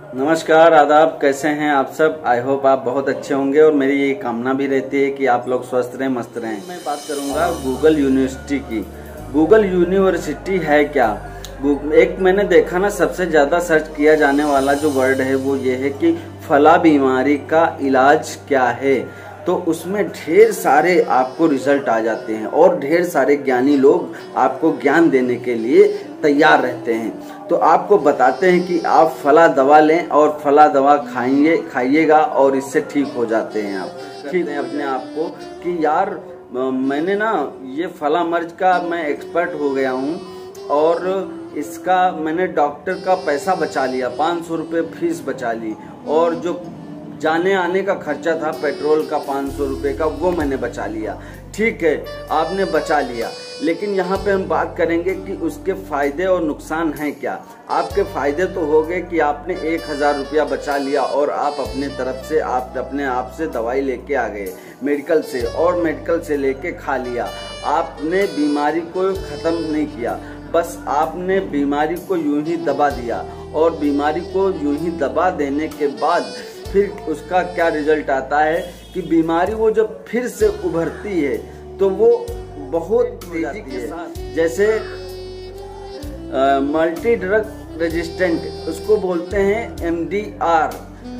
नमस्कार, आदाब। कैसे हैं आप सब? आई होप आप बहुत अच्छे होंगे और मेरी ये कामना भी रहती है कि आप लोग स्वस्थ रहें, मस्त रहें। मैं बात करूंगा गूगल यूनिवर्सिटी की। गूगल यूनिवर्सिटी है क्या? एक मैंने देखा ना, सबसे ज्यादा सर्च किया जाने वाला जो वर्ड है वो ये है कि फला बीमारी का इलाज क्या है। तो उसमें ढेर सारे आपको रिजल्ट आ जाते हैं और ढेर सारे ज्ञानी लोग आपको ज्ञान देने के लिए तैयार रहते हैं। तो आपको बताते हैं कि आप फला दवा लें और फला दवा खाइएगा और इससे ठीक हो जाते हैं। आप ठीक है अपने आप को कि यार मैंने ना ये फला मर्ज का मैं एक्सपर्ट हो गया हूँ और इसका मैंने डॉक्टर का पैसा बचा लिया, 500 रुपये फीस बचा ली, और जो जाने आने का खर्चा था पेट्रोल का 500 रुपये का वो मैंने बचा लिया। ठीक है, आपने बचा लिया, लेकिन यहाँ पे हम बात करेंगे कि उसके फायदे और नुकसान हैं क्या। आपके फायदे तो हो गए कि आपने 1000 रुपया बचा लिया और आप अपने तरफ से आप अपने आप से दवाई लेके आ गए मेडिकल से, और मेडिकल से लेके खा लिया। आपने बीमारी को ख़त्म नहीं किया, बस आपने बीमारी को यूं ही दबा दिया, और बीमारी को यूं ही दबा देने के बाद फिर उसका क्या रिजल्ट आता है कि बीमारी वो जब फिर से उभरती है तो वो बहुत तेजी के साथ, जैसे मल्टी ड्रग रेजिस्टेंट, उसको बोलते हैं MDR,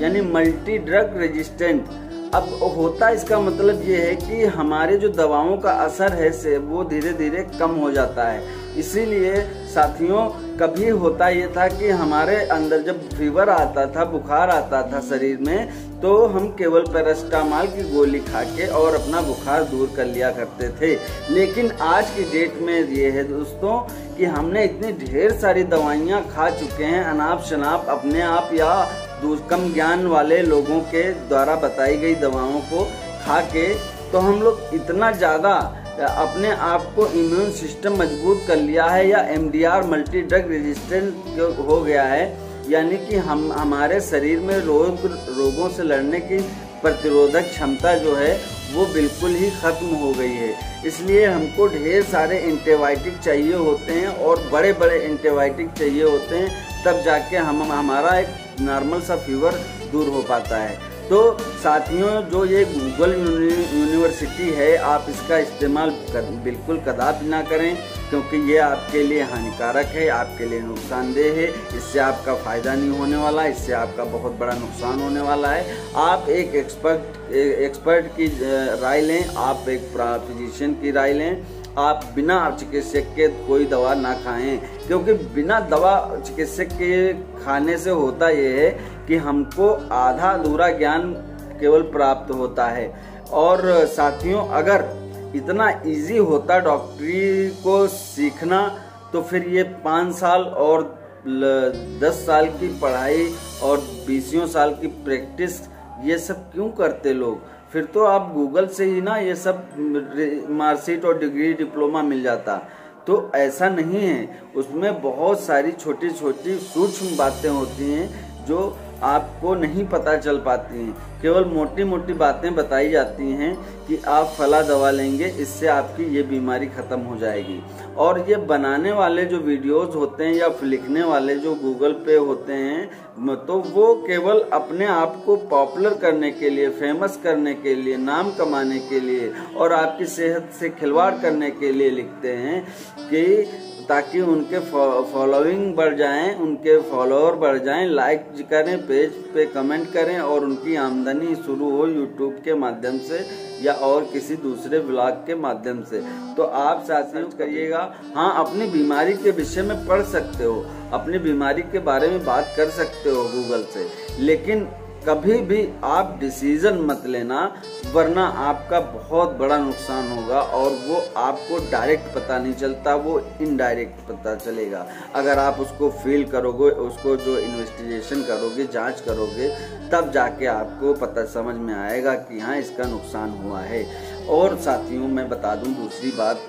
यानी मल्टी ड्रग रेजिस्टेंट। अब होता इसका मतलब ये है कि हमारे जो दवाओं का असर है से वो धीरे धीरे कम हो जाता है। इसीलिए साथियों, कभी होता ये था कि हमारे अंदर जब फीवर आता था, बुखार आता था शरीर में, तो हम केवल पैरास्टामॉल की गोली खा के और अपना बुखार दूर कर लिया करते थे। लेकिन आज की डेट में ये है दोस्तों कि हमने इतनी ढेर सारी दवाइयाँ खा चुके हैं, अनाप शनाप अपने आप या कम ज्ञान वाले लोगों के द्वारा बताई गई दवाओं को खा के, तो हम लोग इतना ज़्यादा अपने आप को इम्यून सिस्टम मजबूत कर लिया है, या MDR मल्टी ड्रग रेजिस्टेंट हो गया है, यानी कि हमारे शरीर में रोगों से लड़ने की प्रतिरोधक क्षमता जो है वो बिल्कुल ही खत्म हो गई है। इसलिए हमको ढेर सारे एंटीबायोटिक चाहिए होते हैं और बड़े बड़े एंटीबायोटिक चाहिए होते हैं, तब जाके हमारा एक नॉर्मल सा फीवर दूर हो पाता है। तो साथियों, जो ये गूगल यूनिवर्सिटी है, आप इसका इस्तेमाल बिल्कुल कदापि ना करें, क्योंकि ये आपके लिए हानिकारक है, आपके लिए नुकसानदेह है। इससे आपका फ़ायदा नहीं होने वाला, इससे आपका बहुत बड़ा नुकसान होने वाला है। आप एक एक्सपर्ट की राय लें, आप एक फिजिशियन की राय लें। आप बिना चिकित्सक के कोई दवा ना खाएं, क्योंकि बिना दवा चिकित्सक के खाने से होता ये है कि हमको आधा अधूरा ज्ञान केवल प्राप्त होता है। और साथियों, अगर इतना इजी होता डॉक्टरी को सीखना, तो फिर ये 5 साल और 10 साल की पढ़ाई और 20 साल की प्रैक्टिस ये सब क्यों करते लोग? फिर तो आप गूगल से ही ना ये सब मार्कशीट और डिग्री डिप्लोमा मिल जाता। तो ऐसा नहीं है, उसमें बहुत सारी छोटी छोटी सूक्ष्म बातें होती हैं जो आपको नहीं पता चल पाती हैं। केवल मोटी मोटी बातें बताई जाती हैं कि आप फला दवा लेंगे, इससे आपकी ये बीमारी ख़त्म हो जाएगी। और ये बनाने वाले जो वीडियोस होते हैं या लिखने वाले जो गूगल पे होते हैं, तो वो केवल अपने आप को पॉपुलर करने के लिए, फेमस करने के लिए, नाम कमाने के लिए और आपकी सेहत से खिलवाड़ करने के लिए लिखते हैं कि ताकि उनके फॉलोइंग बढ़ जाएं, उनके फॉलोअर बढ़ जाएं, लाइक करें, पेज पे कमेंट करें और उनकी आमदनी शुरू हो यूट्यूब के माध्यम से या और किसी दूसरे ब्लॉग के माध्यम से। तो आप साथियों करिएगा, हाँ, अपनी बीमारी के विषय में पढ़ सकते हो, अपनी बीमारी के बारे में बात कर सकते हो गूगल से, लेकिन कभी भी आप डिसीजन मत लेना, वरना आपका बहुत बड़ा नुकसान होगा और वो आपको डायरेक्ट पता नहीं चलता, वो इनडायरेक्ट पता चलेगा। अगर आप उसको फील करोगे, उसको जो इन्वेस्टिगेशन करोगे, जांच करोगे, तब जाके आपको पता समझ में आएगा कि हाँ, इसका नुकसान हुआ है। और साथियों, मैं बता दूं दूसरी बात,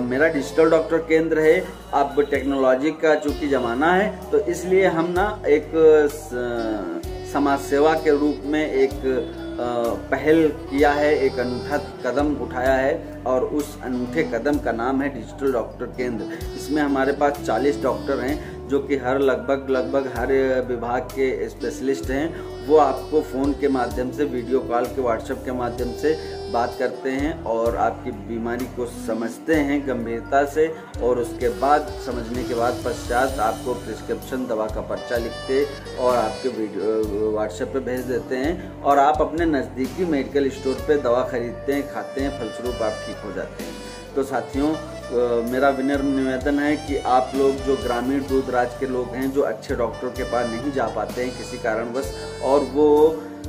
मेरा डिजिटल डॉक्टर केंद्र है। अब टेक्नोलॉजी का चूँकि ज़माना है, तो इसलिए हम ना एक समाज सेवा के रूप में एक पहल किया है, एक अनूठा कदम उठाया है, और उस अनूठे कदम का नाम है डिजिटल डॉक्टर केंद्र। इसमें हमारे पास 40 डॉक्टर हैं जो कि लगभग हर विभाग के स्पेशलिस्ट हैं, वो आपको फ़ोन के माध्यम से, वीडियो कॉल के, व्हाट्सएप के माध्यम से बात करते हैं और आपकी बीमारी को समझते हैं गंभीरता से, और उसके बाद समझने के बाद पश्चात आपको प्रिस्क्रिप्शन दवा का पर्चा लिखते और आपके वीडियो व्हाट्सएप पे भेज देते हैं और आप अपने नज़दीकी मेडिकल स्टोर पे दवा खरीदते हैं, खाते हैं, फलस्वरूप आप ठीक हो जाते हैं। तो साथियों, मेरा विनम्र निवेदन है कि आप लोग जो ग्रामीण दूर दराज के लोग हैं, जो अच्छे डॉक्टर के पास नहीं जा पाते हैं किसी कारणवश, और वो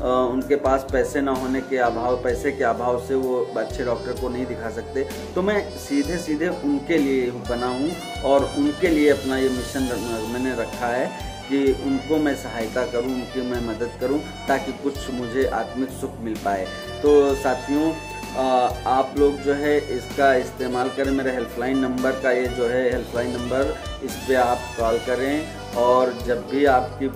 उनके पास पैसे ना होने के अभाव, पैसे के अभाव से वो अच्छे डॉक्टर को नहीं दिखा सकते, तो मैं सीधे उनके लिए बना हूँ और उनके लिए अपना ये मिशन मैंने रखा है कि उनको मैं सहायता करूं, उनकी मैं मदद करूं, ताकि कुछ मुझे आत्मिक सुख मिल पाए। तो साथियों, आप लोग जो है इसका इस्तेमाल करें। मेरे हेल्पलाइन नंबर का ये जो है हेल्पलाइन नंबर, इस पे आप कॉल करें और जब भी आपकी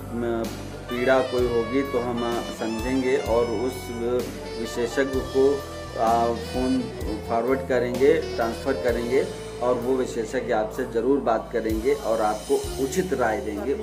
पीड़ा कोई होगी तो हम समझेंगे और उस विशेषज्ञ को फ़ोन फॉरवर्ड करेंगे, ट्रांसफ़र करेंगे और वो विशेषज्ञ आपसे ज़रूर बात करेंगे और आपको उचित राय देंगे।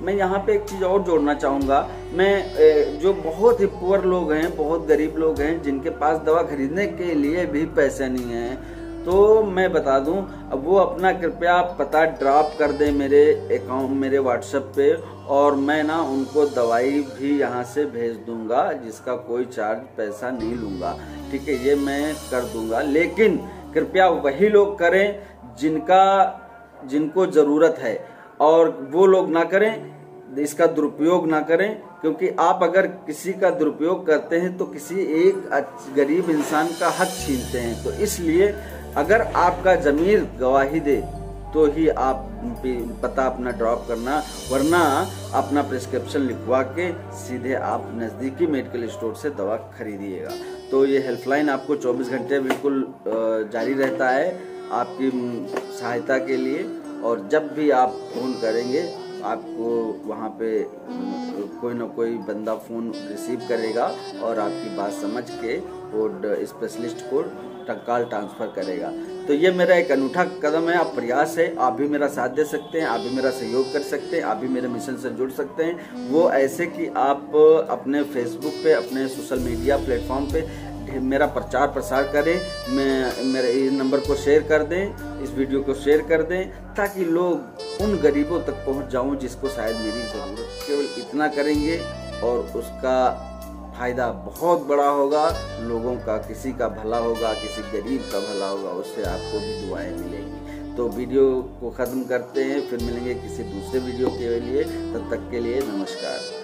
मैं यहाँ पे एक चीज़ और जोड़ना चाहूँगा। मैं जो बहुत ही पुअर लोग हैं, बहुत गरीब लोग हैं, जिनके पास दवा खरीदने के लिए भी पैसे नहीं हैं, तो मैं बता दूं, अब वो अपना कृपया पता ड्रॉप कर दें मेरे अकाउंट, मेरे व्हाट्सएप पे, और मैं ना उनको दवाई भी यहाँ से भेज दूंगा, जिसका कोई चार्ज पैसा नहीं लूँगा। ठीक है, ये मैं कर दूंगा, लेकिन कृपया वही लोग करें जिनको ज़रूरत है, और वो लोग ना करें, इसका दुरुपयोग ना करें, क्योंकि आप अगर किसी का दुरुपयोग करते हैं तो किसी एक गरीब इंसान का हक छीनते हैं। तो इसलिए अगर आपका ज़मीर गवाही दे तो ही आप पता अपना ड्रॉप करना, वरना अपना प्रिस्क्रिप्शन लिखवा के सीधे आप नज़दीकी मेडिकल स्टोर से दवा खरीदिएगा। तो ये हेल्पलाइन आपको 24 घंटे बिल्कुल जारी रहता है आपकी सहायता के लिए, और जब भी आप फ़ोन करेंगे आपको वहाँ पे कोई ना कोई बंदा फ़ोन रिसीव करेगा और आपकी बात समझ के वो स्पेशलिस्ट को कॉल ट्रांसफ़र करेगा। तो ये मेरा एक अनूठा कदम है, आप प्रयास है, आप भी मेरा साथ दे सकते हैं, आप भी मेरा सहयोग कर सकते हैं, आप भी मेरे मिशन से जुड़ सकते हैं। वो ऐसे कि आप अपने फेसबुक पे, अपने सोशल मीडिया प्लेटफॉर्म पे मेरा प्रचार प्रसार करें, मेरे इस नंबर को शेयर कर दें, इस वीडियो को शेयर कर दें, ताकि लोग उन गरीबों तक पहुंच जाऊं जिसको शायद मेरी ज़रूरत। केवल इतना करेंगे और उसका फ़ायदा बहुत बड़ा होगा, लोगों का, किसी का भला होगा, किसी गरीब का भला होगा, उससे आपको भी दुआएं मिलेंगी। तो वीडियो को ख़त्म करते हैं, फिर मिलेंगे किसी दूसरे वीडियो के लिए, तब तक के लिए नमस्कार।